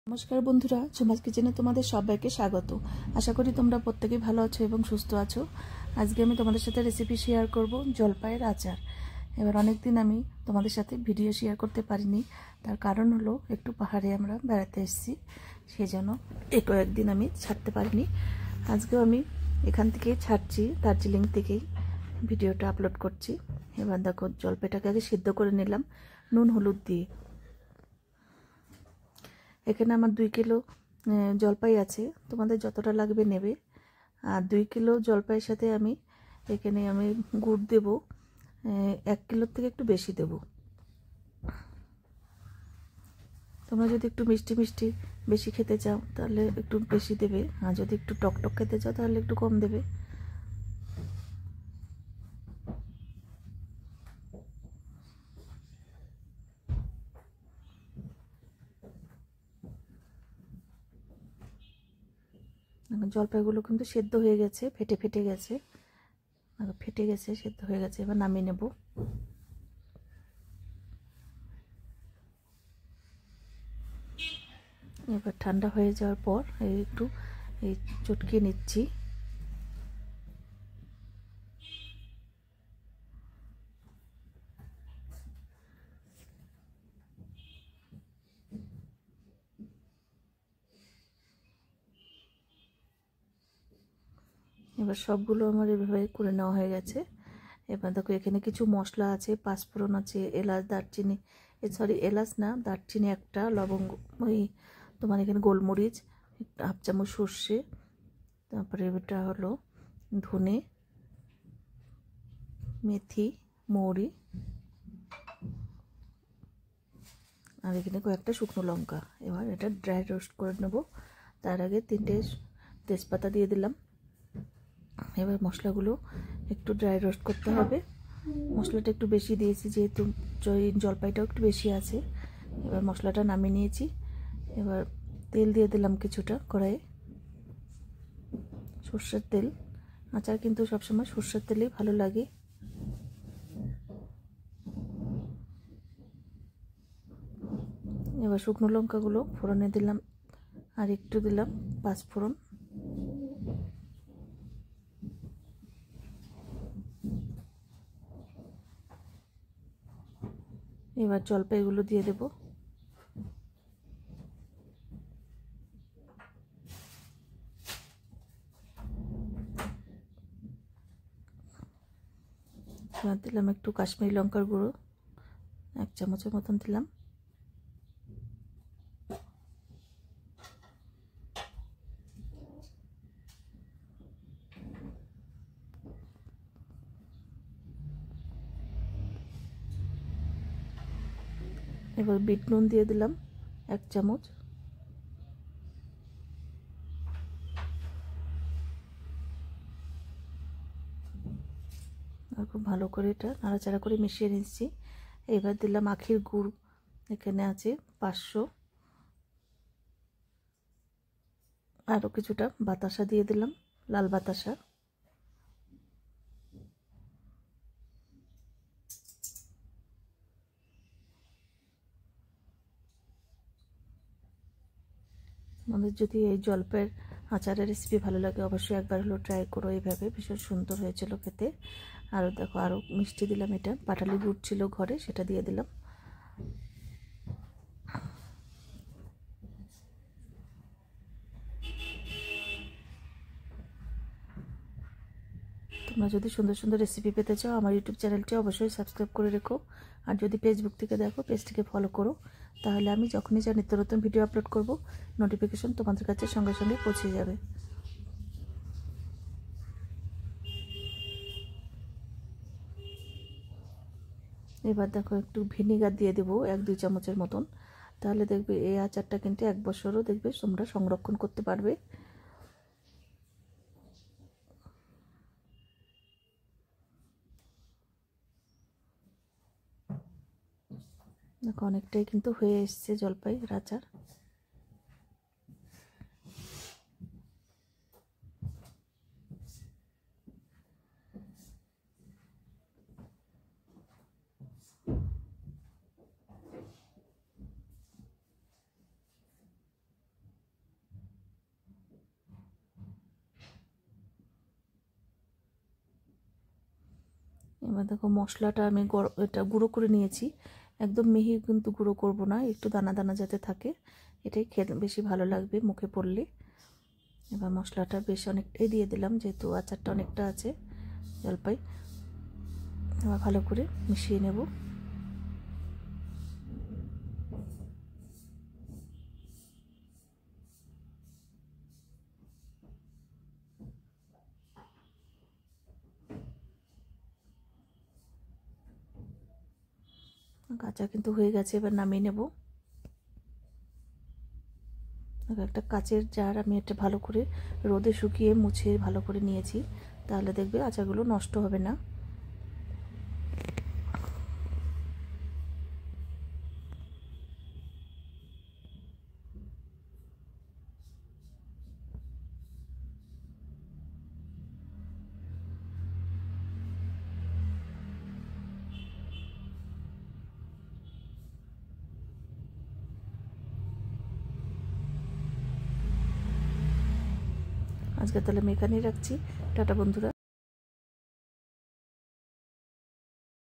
নমস্কার বন্ধুরা, ঝুমাস কিচেনে তোমাদের সবাইকে স্বাগত। আশা করি তোমরা প্রত্যেকেই ভালো আছো এবং সুস্থ আছো। আজকে আমি তোমাদের সাথে রেসিপি শেয়ার করব জলপাইয়ের আচার। এবার অনেকদিন আমি তোমাদের সাথে ভিডিও শেয়ার করতে পারিনি, তার কারণ হলো একটু পাহাড়ে আমরা বেড়াতে এসেছি, সেজন্য এই কয়েকদিন আমি ছাড়তে পারিনি। আজকেও আমি এখান থেকে ছাড়ছি, দার্জিলিং থেকেই ভিডিওটা আপলোড করছি। এবার দেখো, জলপাইটাকে আগে সিদ্ধ করে নিলাম নুন হলুদ দিয়ে। এখানে আমার 2 কিলো জলপাই আছে, তোমাদের যতটা লাগবে নেবে। আর 2 কিলো জলপাইয়ের সাথে আমি এখানে গুড় দেব 1 কিলোর থেকে একটু বেশি দেব। তোমরা যদি একটু মিষ্টি মিষ্টি বেশি খেতে চাও তাহলে একটু বেশি দেবে, আর যদি একটু টক টক খেতে চাও তাহলে একটু কম দেবে। জলপাইগুলো কিন্তু সেদ্ধ হয়ে গেছে, ফেটে গেছে, সেদ্ধ হয়ে গেছে। এবার নামিয়ে নেব। এবার ঠান্ডা হয়ে যাওয়ার পর একটু চটকিয়ে নিচ্ছি। এবার সবগুলো আমার এভাবে করে নেওয়া হয়ে গেছে। এবার দেখো, এখানে কিছু মশলা আছে, পাঁচফোড়ন আছে, এলাচ, দারচিনি, এলাচ না, দারচিনি একটা, লবঙ্গ, তোমার এখানে গোলমরিচ, 1/2 চামচ সর্ষে, তারপরে এটা হলো ধনে, মেথি, মৌরি, আর এখানে কয়েকটা শুকনো লঙ্কা। এবার এটা ড্রাই রোস্ট করে নেব। তার আগে 3টে তেজপাতা দিয়ে দিলাম। এবার মশলাগুলো একটু ড্রাই রোস্ট করতে হবে। মশলাটা একটু বেশি দিয়েছি যেহেতু জলপাইটাও একটু বেশি আছে। এবার মশলাটা নামিয়ে নিয়েছি। এবার তেল দিয়ে দিলাম কিছুটা কড়াইয়ে, সর্ষের তেল। আচার কিন্তু সবসময় সর্ষের তেলেই ভালো লাগে। এবার শুকনো লঙ্কাগুলো ফোড়নে দিলাম, আর একটু দিলাম পাঁচফোড়ন। এবার জলপাইগুলো দিয়ে দেব। এবার দিলাম একটু কাশ্মীরি লঙ্কার গুঁড়ো, 1 চামচের মতন দিলাম। এবার বিট নুন দিয়ে দিলাম 1 চামচ। আর খুব ভালো করে এটা নাড়াচাড়া করে মিশিয়ে নিচ্ছি। এবার দিলাম আখের গুড়, এখানে আছে 500। আরও কিছুটা বাতাসা দিয়ে দিলাম, লাল বাতাসা। আমাদের যদি এই জলপাইয়ের আচারের রেসিপি ভালো লাগে অবশ্যই একবার হলো ট্রাই করো। এইভাবে ভীষণ সুন্দর হয়েছিল খেতে। আর দেখো, আরও মিষ্টি দিলাম, এটা পাটালি গুড় ছিল ঘরে, সেটা দিয়ে দিলাম। তোমরা যদি সুন্দর সুন্দর রেসিপি পেতে চাও আমার ইউটিউব চ্যানেলটি অবশ্যই সাবস্ক্রাইব করে রেখো। আর যদি ফেসবুক থেকে দেখো, পেজটিকে ফলো করো, তাহলে আমি যখনই যা নিত্য নতুন ভিডিও আপলোড করব নোটিফিকেশন তোমাদের কাছে সঙ্গে সঙ্গে পৌঁছে যাবে। এবার দেখো, একটু ভিনিগার দিয়ে দেবো 1-2 চামচের মতন, তাহলে দেখবে এই আচারটা কিন্তু 1 বছরও দেখবে তোমরা সংরক্ষণ করতে পারবে। দেখো, অনেকটাই কিন্তু হয়ে এসছে জলপাইয়ের আচার। এবার দেখো মশলাটা আমি এটা গুঁড়ো করে নিয়েছি, একদম মিহি কিন্তু গুঁড়ো করব না, একটু দানা দানা যাতে থাকে, এটাই খেতে বেশি ভালো লাগবে মুখে পড়লে। এবার মশলাটা বেশ অনেকটাই দিয়ে দিলাম, যেহেতু আচারটা অনেকটা আছে জলপাই। এবার ভালো করে মিশিয়ে নেব। আচার কিন্তু হয়ে গেছে, এবার নামিয়ে নেব। একটা কাচের জার আমি এটা ভালো করে রোদে শুকিয়ে মুছে ভালো করে নিয়েছি, তাহলে দেখবে আচারগুলো নষ্ট হবে না। আজকে তাহলে আমি এখানেই রাখছি। টাটা বন্ধুরা।